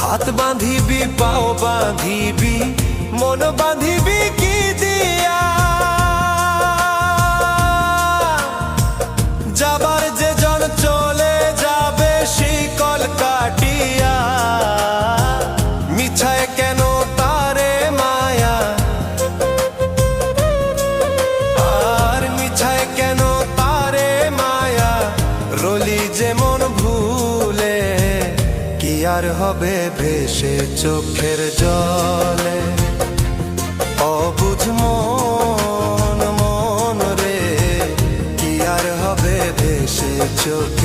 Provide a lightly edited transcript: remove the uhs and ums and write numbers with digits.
হাত বাঁধিবি পাও বাঁধিবি মন বাঁধিবি কি দিয়া যাবার যে জন চলে যাবে শিকল কাটিয়া মিছায় কেন তারে মায়া আর মিছায় কেন তারে মায়া রলি যেমন ভুলে কি আর হবে ভেসে চোখের জলে অবুঝ মন মন রে কি আর হবে ভেসে চোখ